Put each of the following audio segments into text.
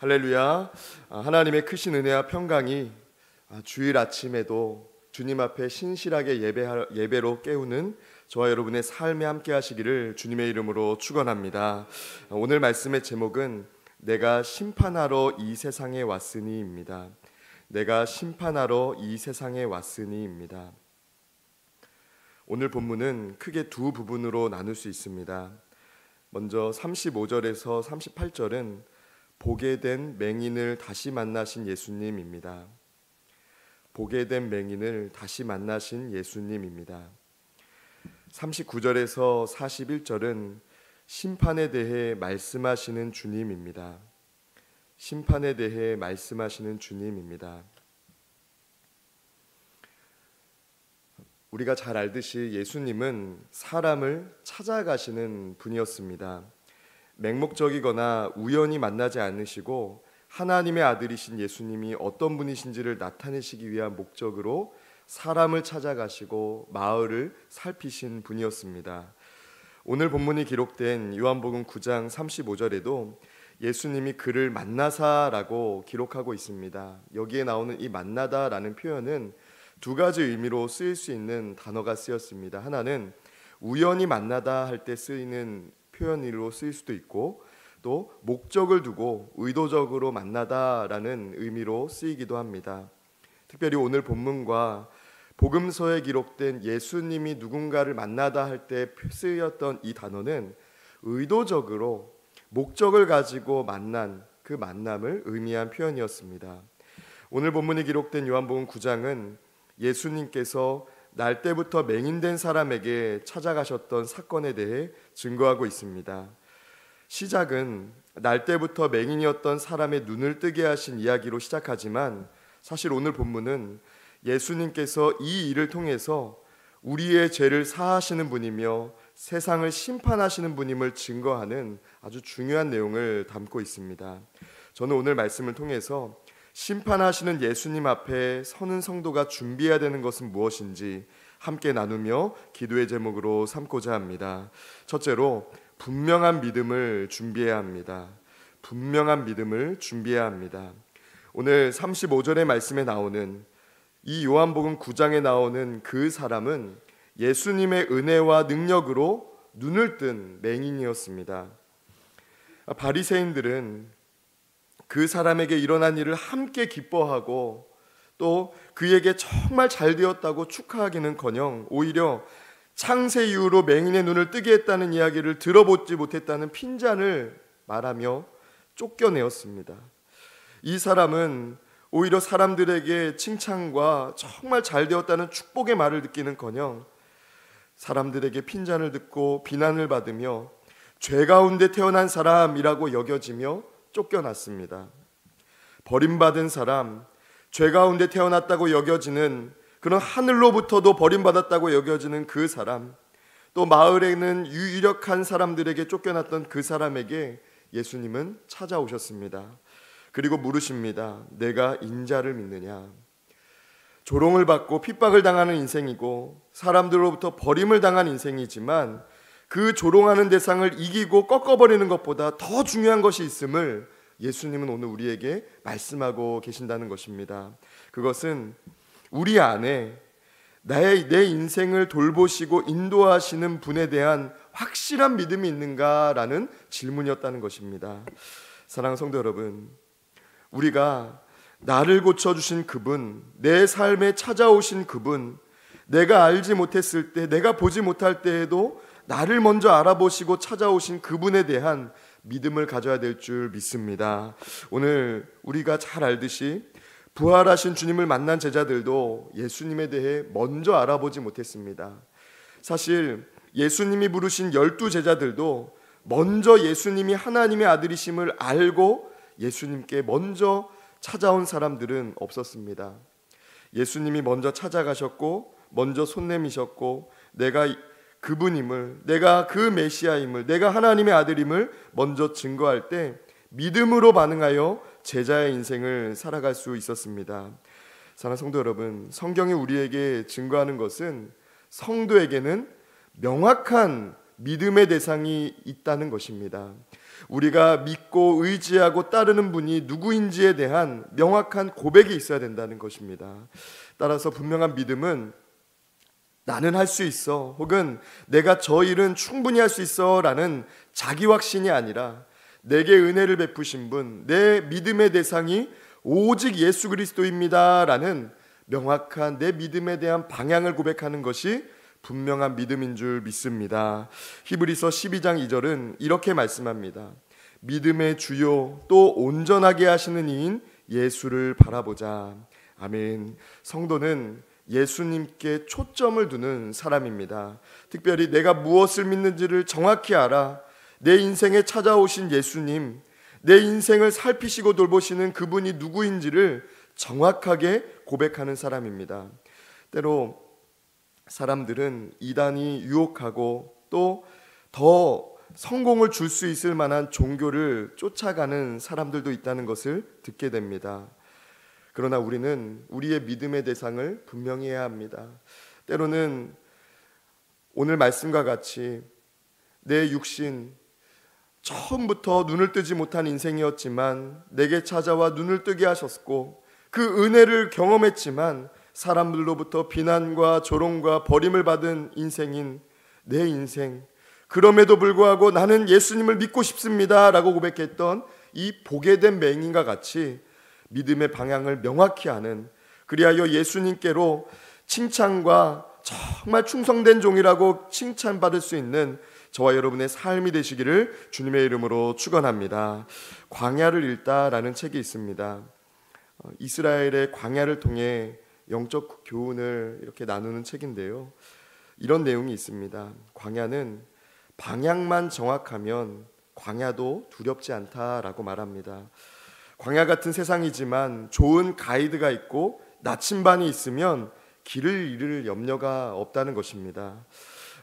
할렐루야. 하나님의 크신 은혜와 평강이 주일 아침에도 주님 앞에 신실하게 예배로 깨우는 저와 여러분의 삶에 함께 하시기를 주님의 이름으로 축원합니다. 오늘 말씀의 제목은 내가 심판하러 이 세상에 왔으니입니다. 내가 심판하러 이 세상에 왔으니입니다. 오늘 본문은 크게 두 부분으로 나눌 수 있습니다. 먼저 35절에서 38절은 보게 된 맹인을 다시 만나신 예수님입니다. 보게 된 맹인을 다시 만나신 예수님입니다. 39절에서 41절은 심판에 대해 말씀하시는 주님입니다. 심판에 대해 말씀하시는 주님입니다. 우리가 잘 알듯이 예수님은 사람을 찾아가시는 분이었습니다. 맹목적이거나 우연히 만나지 않으시고 하나님의 아들이신 예수님이 어떤 분이신지를 나타내시기 위한 목적으로 사람을 찾아가시고 마을을 살피신 분이었습니다. 오늘 본문이 기록된 요한복음 9장 35절에도 예수님이 그를 만나사라고 기록하고 있습니다. 여기에 나오는 이 만나다라는 표현은 두 가지 의미로 쓰일 수 있는 단어가 쓰였습니다. 하나는 우연히 만나다 할 때 쓰이는 표현으로 쓰일 수도 있고, 또 목적을 두고 의도적으로 만나다라는 의미로 쓰이기도 합니다. 특별히 오늘 본문과 복음서에 기록된 예수님이 누군가를 만나다 할 때 쓰였던 이 단어는 의도적으로 목적을 가지고 만난 그 만남을 의미한 표현이었습니다. 오늘 본문이 기록된 요한복음 9장은 예수님께서 날 때부터 맹인된 사람에게 찾아가셨던 사건에 대해 증거하고 있습니다. 시작은 날 때부터 맹인이었던 사람의 눈을 뜨게 하신 이야기로 시작하지만 사실 오늘 본문은 예수님께서 이 일을 통해서 우리의 죄를 사하시는 분이며 세상을 심판하시는 분임을 증거하는 아주 중요한 내용을 담고 있습니다. 저는 오늘 말씀을 통해서 심판하시는 예수님 앞에 서는 성도가 준비해야 되는 것은 무엇인지 함께 나누며 기도의 제목으로 삼고자 합니다. 첫째로 분명한 믿음을 준비해야 합니다. 분명한 믿음을 준비해야 합니다. 오늘 35절의 말씀에 나오는 이 요한복음 9장에 나오는 그 사람은 예수님의 은혜와 능력으로 눈을 뜬 맹인이었습니다. 바리새인들은 그 사람에게 일어난 일을 함께 기뻐하고 또 그에게 정말 잘 되었다고 축하하기는커녕 오히려 창세 이후로 맹인의 눈을 뜨게 했다는 이야기를 들어보지 못했다는 핀잔을 말하며 쫓겨내었습니다. 이 사람은 오히려 사람들에게 칭찬과 정말 잘 되었다는 축복의 말을 듣기는커녕 사람들에게 핀잔을 듣고 비난을 받으며 죄 가운데 태어난 사람이라고 여겨지며 쫓겨났습니다. 버림받은 사람, 죄 가운데 태어났다고 여겨지는 그런 하늘로부터도 버림받았다고 여겨지는 그 사람, 또 마을에는 유력한 사람들에게 쫓겨났던 그 사람에게 예수님은 찾아오셨습니다. 그리고 물으십니다. 내가 인자를 믿느냐? 조롱을 받고 핍박을 당하는 인생이고 사람들로부터 버림을 당한 인생이지만 그 조롱하는 대상을 이기고 꺾어버리는 것보다 더 중요한 것이 있음을 예수님은 오늘 우리에게 말씀하고 계신다는 것입니다. 그것은 우리 안에 내 인생을 돌보시고 인도하시는 분에 대한 확실한 믿음이 있는가라는 질문이었다는 것입니다. 사랑하는 성도 여러분, 우리가 나를 고쳐주신 그분, 내 삶에 찾아오신 그분, 내가 알지 못했을 때, 내가 보지 못할 때에도 나를 먼저 알아보시고 찾아오신 그분에 대한 믿음을 가져야 될 줄 믿습니다. 오늘 우리가 잘 알듯이 부활하신 주님을 만난 제자들도 예수님에 대해 먼저 알아보지 못했습니다. 사실 예수님이 부르신 12 제자들도 먼저 예수님이 하나님의 아들이심을 알고 예수님께 먼저 찾아온 사람들은 없었습니다. 예수님이 먼저 찾아가셨고 먼저 손 내미셨고 내가 그분임을, 내가 그 메시아임을, 내가 하나님의 아들임을 먼저 증거할 때 믿음으로 반응하여 제자의 인생을 살아갈 수 있었습니다. 사랑하는 성도 여러분, 성경이 우리에게 증거하는 것은 성도에게는 명확한 믿음의 대상이 있다는 것입니다. 우리가 믿고 의지하고 따르는 분이 누구인지에 대한 명확한 고백이 있어야 된다는 것입니다. 따라서 분명한 믿음은 나는 할 수 있어, 혹은 내가 저 일은 충분히 할 수 있어 라는 자기 확신이 아니라 내게 은혜를 베푸신 분, 내 믿음의 대상이 오직 예수 그리스도입니다 라는 명확한 내 믿음에 대한 방향을 고백하는 것이 분명한 믿음인 줄 믿습니다. 히브리서 12장 2절은 이렇게 말씀합니다. 믿음의 주요 또 온전하게 하시는 이인 예수를 바라보자. 아멘. 성도는 예수님께 초점을 두는 사람입니다. 특별히 내가 무엇을 믿는지를 정확히 알아 내 인생에 찾아오신 예수님, 내 인생을 살피시고 돌보시는 그분이 누구인지를 정확하게 고백하는 사람입니다. 때로 사람들은 이단이 유혹하고 또 더 성공을 줄 수 있을 만한 종교를 쫓아가는 사람들도 있다는 것을 듣게 됩니다. 그러나 우리는 우리의 믿음의 대상을 분명히 해야 합니다. 때로는 오늘 말씀과 같이 내 육신, 처음부터 눈을 뜨지 못한 인생이었지만 내게 찾아와 눈을 뜨게 하셨고 그 은혜를 경험했지만 사람들로부터 비난과 조롱과 버림을 받은 인생인 내 인생, 그럼에도 불구하고 나는 예수님을 믿고 싶습니다 라고 고백했던 이 복에된 맹인과 같이 믿음의 방향을 명확히 아는, 그리하여 예수님께로 칭찬과 정말 충성된 종이라고 칭찬받을 수 있는 저와 여러분의 삶이 되시기를 주님의 이름으로 축원합니다. 광야를 읽다라는 책이 있습니다. 이스라엘의 광야를 통해 영적 교훈을 이렇게 나누는 책인데요, 이런 내용이 있습니다. 광야는 방향만 정확하면 광야도 두렵지 않다라고 말합니다. 광야 같은 세상이지만 좋은 가이드가 있고 나침반이 있으면 길을 잃을 염려가 없다는 것입니다.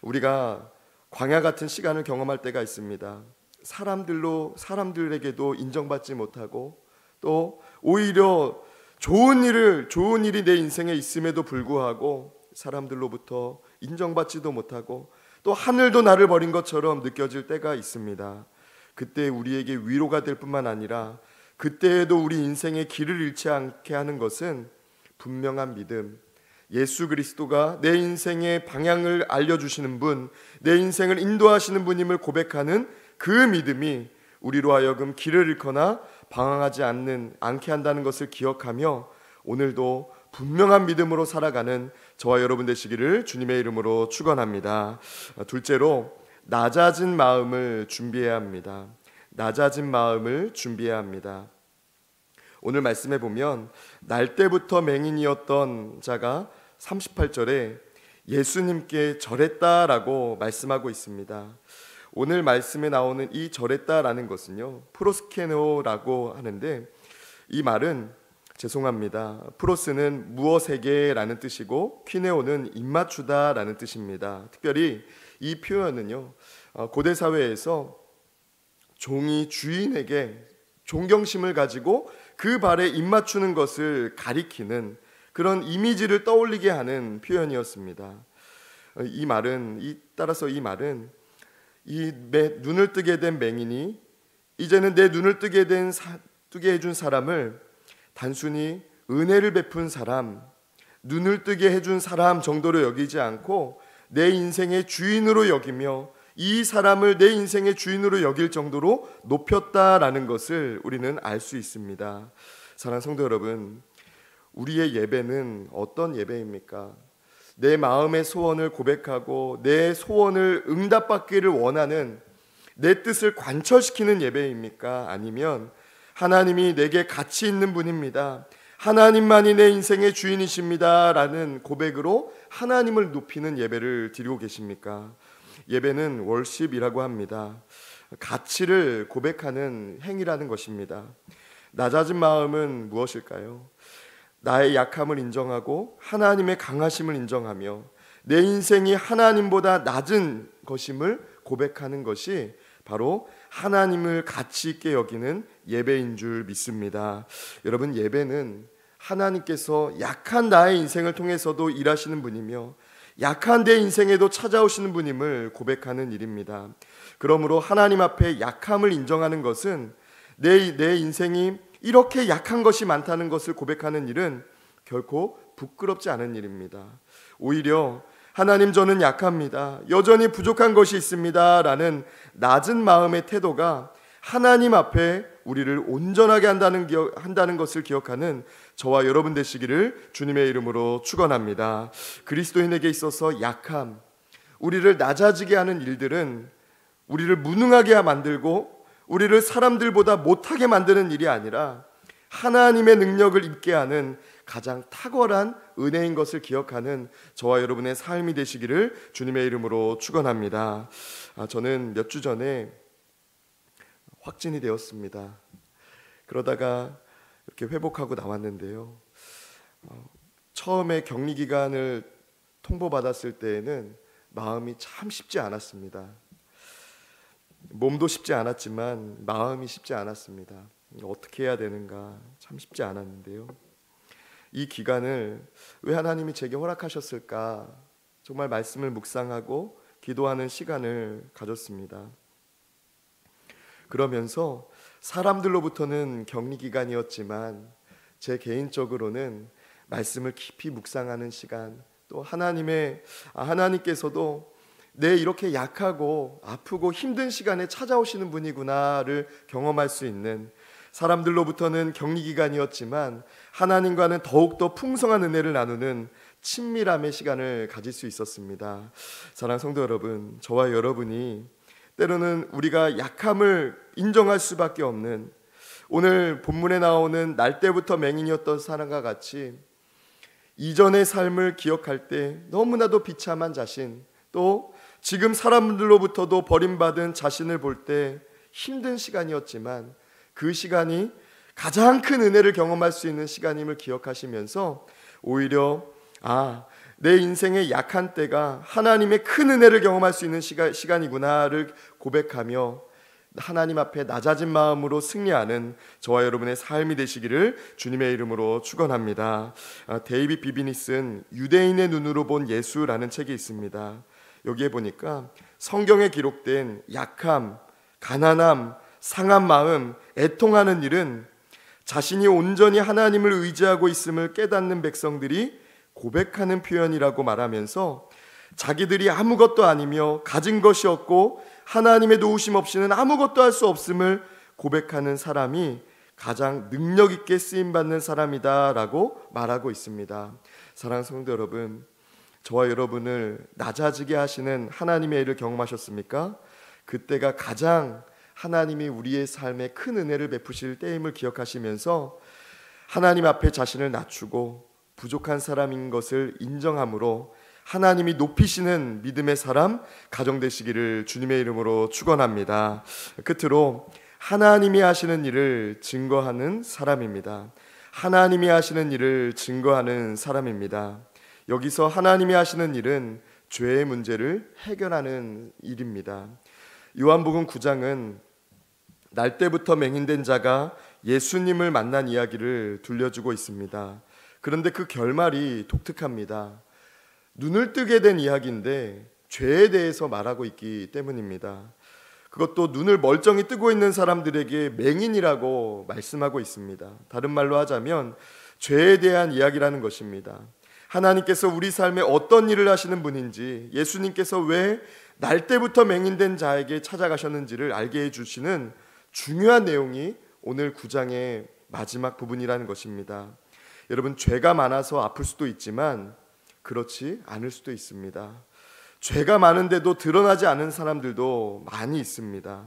우리가 광야 같은 시간을 경험할 때가 있습니다. 사람들에게도 인정받지 못하고 또 오히려 좋은 일이 내 인생에 있음에도 불구하고 사람들로부터 인정받지도 못하고 또 하늘도 나를 버린 것처럼 느껴질 때가 있습니다. 그때 우리에게 위로가 될 뿐만 아니라 그때에도 우리 인생의 길을 잃지 않게 하는 것은 분명한 믿음, 예수 그리스도가 내 인생의 방향을 알려주시는 분, 내 인생을 인도하시는 분임을 고백하는 그 믿음이 우리로 하여금 길을 잃거나 방황하지 않게 한다는 것을 기억하며 오늘도 분명한 믿음으로 살아가는 저와 여러분 되시기를 주님의 이름으로 축원합니다. 둘째로 낮아진 마음을 준비해야 합니다. 낮아진 마음을 준비해야 합니다. 오늘 말씀해 보면 날 때부터 맹인이었던 자가 38절에 예수님께 절했다라고 말씀하고 있습니다. 오늘 말씀에 나오는 이 절했다라는 것은요, 프로스케노라고 하는데, 이 말은 프로스는 무엇에게라는 뜻이고 퀴네오는 입맞추다라는 뜻입니다. 특별히 이 표현은요, 고대 사회에서 종이 주인에게 존경심을 가지고 그 발에 입맞추는 것을 가리키는 그런 이미지를 떠올리게 하는 표현이었습니다. 따라서 이 말은 이 눈을 뜨게 된 맹인이 이제는 내 눈을 뜨게 해준 사람을 단순히 은혜를 베푼 사람, 눈을 뜨게 해준 사람 정도로 여기지 않고 내 인생의 주인으로 여기며 이 사람을 내 인생의 주인으로 여길 정도로 높였다라는 것을 우리는 알 수 있습니다. 사랑하는 성도 여러분, 우리의 예배는 어떤 예배입니까? 내 마음의 소원을 고백하고 내 소원을 응답받기를 원하는, 내 뜻을 관철시키는 예배입니까? 아니면 하나님이 내게 가치 있는 분입니다, 하나님만이 내 인생의 주인이십니다 라는 고백으로 하나님을 높이는 예배를 드리고 계십니까? 예배는 월십이라고 합니다. 가치를 고백하는 행위라는 것입니다. 낮아진 마음은 무엇일까요? 나의 약함을 인정하고 하나님의 강하심을 인정하며 내 인생이 하나님보다 낮은 것임을 고백하는 것이 바로 하나님을 가치 있게 여기는 예배인 줄 믿습니다. 여러분, 예배는 하나님께서 약한 나의 인생을 통해서도 일하시는 분이며 약한 내 인생에도 찾아오시는 분임을 고백하는 일입니다. 그러므로 하나님 앞에 약함을 인정하는 것은 내 인생이 이렇게 약한 것이 많다는 것을 고백하는 일은 결코 부끄럽지 않은 일입니다. 오히려 하나님, 저는 약합니다, 여전히 부족한 것이 있습니다 라는 낮은 마음의 태도가 하나님 앞에 우리를 온전하게 한다는 것을 기억하는 저와 여러분 되시기를 주님의 이름으로 축원합니다. 그리스도인에게 있어서 약함, 우리를 낮아지게 하는 일들은 우리를 무능하게 만들고 우리를 사람들보다 못하게 만드는 일이 아니라 하나님의 능력을 입게 하는 가장 탁월한 은혜인 것을 기억하는 저와 여러분의 삶이 되시기를 주님의 이름으로 축원합니다. 저는 몇 주 전에 확진이 되었습니다. 그러다가 이렇게 회복하고 나왔는데요. 처음에 격리 기간을 통보받았을 때에는 마음이 참 쉽지 않았습니다. 몸도 쉽지 않았지만 마음이 쉽지 않았습니다. 어떻게 해야 되는가 참 쉽지 않았는데요. 이 기간을 왜 하나님이 제게 허락하셨을까 정말 말씀을 묵상하고 기도하는 시간을 가졌습니다. 그러면서 사람들로부터는 격리 기간이었지만 제 개인적으로는 말씀을 깊이 묵상하는 시간, 또 하나님께서도 내 이렇게 약하고 아프고 힘든 시간에 찾아오시는 분이구나를 경험할 수 있는, 사람들로부터는 격리 기간이었지만 하나님과는 더욱더 풍성한 은혜를 나누는 친밀함의 시간을 가질 수 있었습니다. 사랑하는 성도 여러분, 저와 여러분이 때로는 우리가 약함을 인정할 수밖에 없는, 오늘 본문에 나오는 날 때부터 맹인이었던 사람과 같이 이전의 삶을 기억할 때 너무나도 비참한 자신, 또 지금 사람들로부터도 버림받은 자신을 볼 때 힘든 시간이었지만 그 시간이 가장 큰 은혜를 경험할 수 있는 시간임을 기억하시면서 오히려 내 인생의 약한 때가 하나님의 큰 은혜를 경험할 수 있는 시간이구나를 고백하며 하나님 앞에 낮아진 마음으로 승리하는 저와 여러분의 삶이 되시기를 주님의 이름으로 축원합니다. 데이빗 비빈이 쓴 유대인의 눈으로 본 예수라는 책이 있습니다. 여기에 보니까 성경에 기록된 약함, 가난함, 상한 마음, 애통하는 일은 자신이 온전히 하나님을 의지하고 있음을 깨닫는 백성들이 고백하는 표현이라고 말하면서 자기들이 아무것도 아니며 가진 것이 없고 하나님의 도우심 없이는 아무것도 할 수 없음을 고백하는 사람이 가장 능력 있게 쓰임받는 사람이다라고 말하고 있습니다. 사랑하는 성도 여러분, 저와 여러분을 낮아지게 하시는 하나님의 일을 경험하셨습니까? 그때가 가장 하나님이 우리의 삶에 큰 은혜를 베푸실 때임을 기억하시면서 하나님 앞에 자신을 낮추고 부족한 사람인 것을 인정함으로 하나님이 높이시는 믿음의 사람 가정 되시기를 주님의 이름으로 축원합니다. 끝으로 하나님이 하시는 일을 증거하는 사람입니다. 하나님이 하시는 일을 증거하는 사람입니다. 여기서 하나님이 하시는 일은 죄의 문제를 해결하는 일입니다. 요한복음 9장은 날 때부터 맹인된 자가 예수님을 만난 이야기를 들려주고 있습니다. 그런데 그 결말이 독특합니다. 눈을 뜨게 된 이야기인데 죄에 대해서 말하고 있기 때문입니다. 그것도 눈을 멀쩡히 뜨고 있는 사람들에게 맹인이라고 말씀하고 있습니다. 다른 말로 하자면 죄에 대한 이야기라는 것입니다. 하나님께서 우리 삶에 어떤 일을 하시는 분인지, 예수님께서 왜 날 때부터 맹인된 자에게 찾아가셨는지를 알게 해주시는 중요한 내용이 오늘 9장의 마지막 부분이라는 것입니다. 여러분, 죄가 많아서 아플 수도 있지만 그렇지 않을 수도 있습니다. 죄가 많은데도 드러나지 않은 사람들도 많이 있습니다.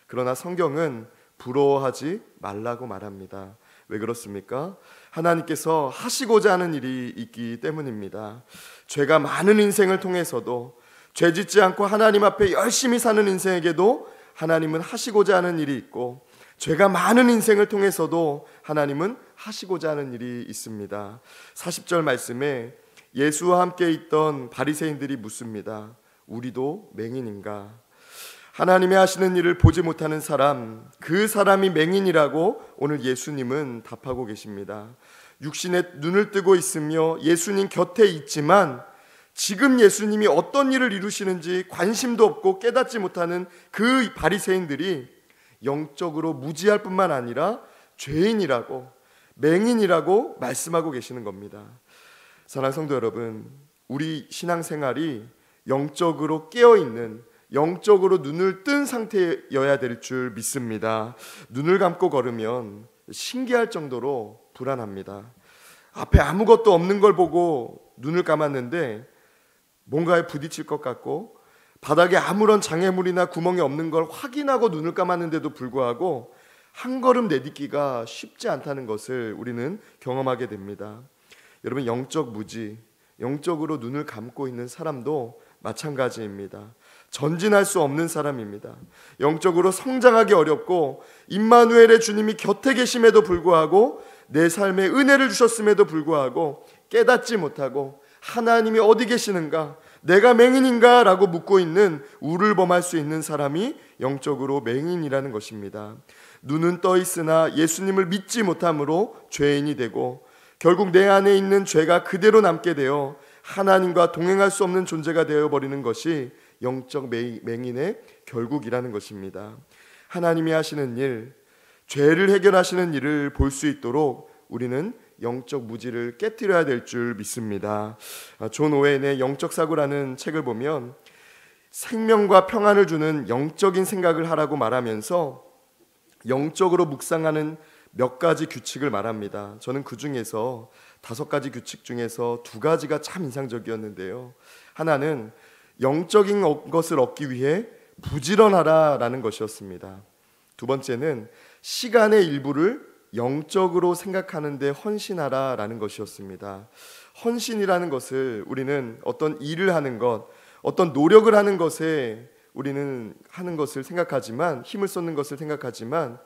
그러나 성경은 부러워하지 말라고 말합니다. 왜 그렇습니까? 하나님께서 하시고자 하는 일이 있기 때문입니다. 죄가 많은 인생을 통해서도, 죄 짓지 않고 하나님 앞에 열심히 사는 인생에게도 하나님은 하시고자 하는 일이 있고, 죄가 많은 인생을 통해서도 하나님은 하시고자 하는 일이 있습니다. 40절 말씀에 예수와 함께 있던 바리새인들이 묻습니다. 우리도 맹인인가? 하나님이 하시는 일을 보지 못하는 사람, 그 사람이 맹인이라고 오늘 예수님은 답하고 계십니다. 육신에 눈을 뜨고 있으며 예수님 곁에 있지만 지금 예수님이 어떤 일을 이루시는지 관심도 없고 깨닫지 못하는 그 바리새인들이 영적으로 무지할 뿐만 아니라 죄인이라고, 맹인이라고 말씀하고 계시는 겁니다. 사랑하는 성도 여러분, 우리 신앙생활이 영적으로 깨어있는, 영적으로 눈을 뜬 상태여야 될 줄 믿습니다. 눈을 감고 걸으면 신기할 정도로 불안합니다. 앞에 아무것도 없는 걸 보고 눈을 감았는데 뭔가에 부딪힐 것 같고, 바닥에 아무런 장애물이나 구멍이 없는 걸 확인하고 눈을 감았는데도 불구하고 한 걸음 내딛기가 쉽지 않다는 것을 우리는 경험하게 됩니다. 여러분, 영적 무지, 영적으로 눈을 감고 있는 사람도 마찬가지입니다. 전진할 수 없는 사람입니다. 영적으로 성장하기 어렵고 임마누엘의 주님이 곁에 계심에도 불구하고, 내 삶에 은혜를 주셨음에도 불구하고 깨닫지 못하고 하나님이 어디 계시는가, 내가 맹인인가 라고 묻고 있는 우를 범할 수 있는 사람이 영적으로 맹인이라는 것입니다. 눈은 떠 있으나 예수님을 믿지 못함으로 죄인이 되고, 결국 내 안에 있는 죄가 그대로 남게 되어 하나님과 동행할 수 없는 존재가 되어버리는 것이 영적 맹인의 결국이라는 것입니다. 하나님이 하시는 일, 죄를 해결하시는 일을 볼 수 있도록 우리는 영적 무지를 깨뜨려야 될 줄 믿습니다. 존 오웬의 영적 사고라는 책을 보면 생명과 평안을 주는 영적인 생각을 하라고 말하면서 영적으로 묵상하는 몇 가지 규칙을 말합니다. 저는 그 중에서 5가지 규칙 중에서 2가지가 참 인상적이었는데요. 하나는 영적인 것을 얻기 위해 부지런하라라는 것이었습니다. 2번째는 시간의 일부를 영적으로 생각하는데 헌신하라라는 것이었습니다. 헌신이라는 것을 우리는 어떤 일을 하는 것, 어떤 노력을 하는 것에 우리는 하는 것을 생각하지만, 힘을 쏟는 것을 생각하지만,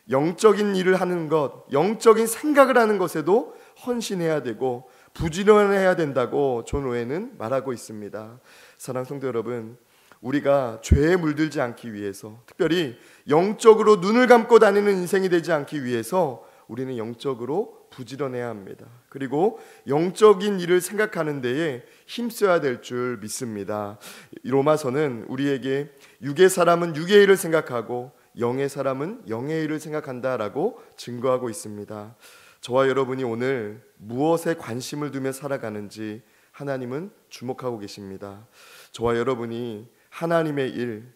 영적인 일을 하는 것, 영적인 생각을 하는 것에도 헌신해야 되고 부지런해야 된다고 존 오웬은 말하고 있습니다. 사랑하는 성도 여러분, 우리가 죄에 물들지 않기 위해서, 특별히 영적으로 눈을 감고 다니는 인생이 되지 않기 위해서 우리는 영적으로 부지런해야 합니다. 그리고 영적인 일을 생각하는 데에 힘써야 될 줄 믿습니다. 로마서는 우리에게 육의 사람은 육의 일을 생각하고 영의 사람은 영의 일을 생각한다라고 증거하고 있습니다. 저와 여러분이 오늘 무엇에 관심을 두며 살아가는지 하나님은 주목하고 계십니다. 저와 여러분이 하나님의 일,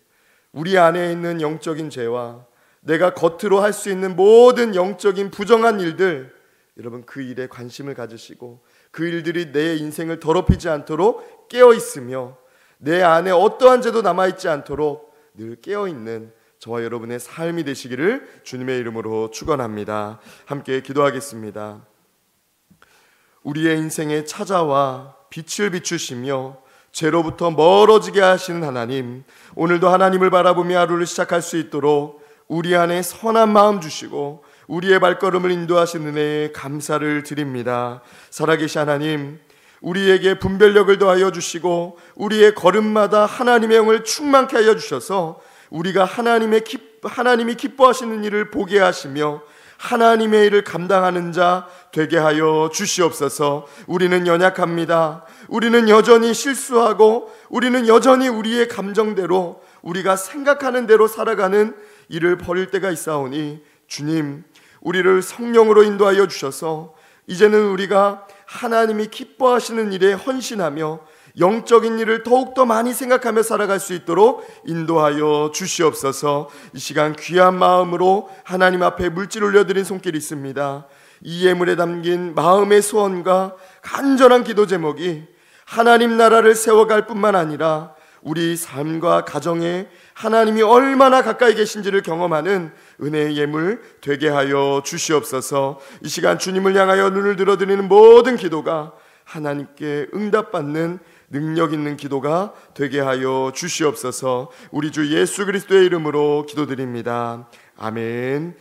우리 안에 있는 영적인 죄와 내가 겉으로 할 수 있는 모든 영적인 부정한 일들, 여러분 그 일에 관심을 가지시고 그 일들이 내 인생을 더럽히지 않도록 깨어있으며 내 안에 어떠한 죄도 남아있지 않도록 늘 깨어있는 저와 여러분의 삶이 되시기를 주님의 이름으로 축원합니다. 함께 기도하겠습니다. 우리의 인생에 찾아와 빛을 비추시며 죄로부터 멀어지게 하시는 하나님, 오늘도 하나님을 바라보며 하루를 시작할 수 있도록 우리 안에 선한 마음 주시고 우리의 발걸음을 인도하시는 은혜에 감사를 드립니다. 살아계신 하나님, 우리에게 분별력을 더하여 주시고 우리의 걸음마다 하나님의 영을 충만케 하여 주셔서 우리가 하나님이 기뻐하시는 일을 보게 하시며 하나님의 일을 감당하는 자 되게 하여 주시옵소서. 우리는 연약합니다. 우리는 여전히 실수하고 우리는 여전히 우리의 감정대로, 우리가 생각하는 대로 살아가는 일을 벌일 때가 있사오니 주님, 우리를 성령으로 인도하여 주셔서 이제는 우리가 하나님이 기뻐하시는 일에 헌신하며 영적인 일을 더욱더 많이 생각하며 살아갈 수 있도록 인도하여 주시옵소서. 이 시간 귀한 마음으로 하나님 앞에 물질 올려드린 손길이 있습니다. 이 예물에 담긴 마음의 소원과 간절한 기도 제목이 하나님 나라를 세워갈 뿐만 아니라 우리 삶과 가정에 하나님이 얼마나 가까이 계신지를 경험하는 은혜의 예물 되게 하여 주시옵소서. 이 시간 주님을 향하여 눈을 들어드리는 모든 기도가 하나님께 응답받는 능력 있는 기도가 되게 하여 주시옵소서. 우리 주 예수 그리스도의 이름으로 기도드립니다. 아멘.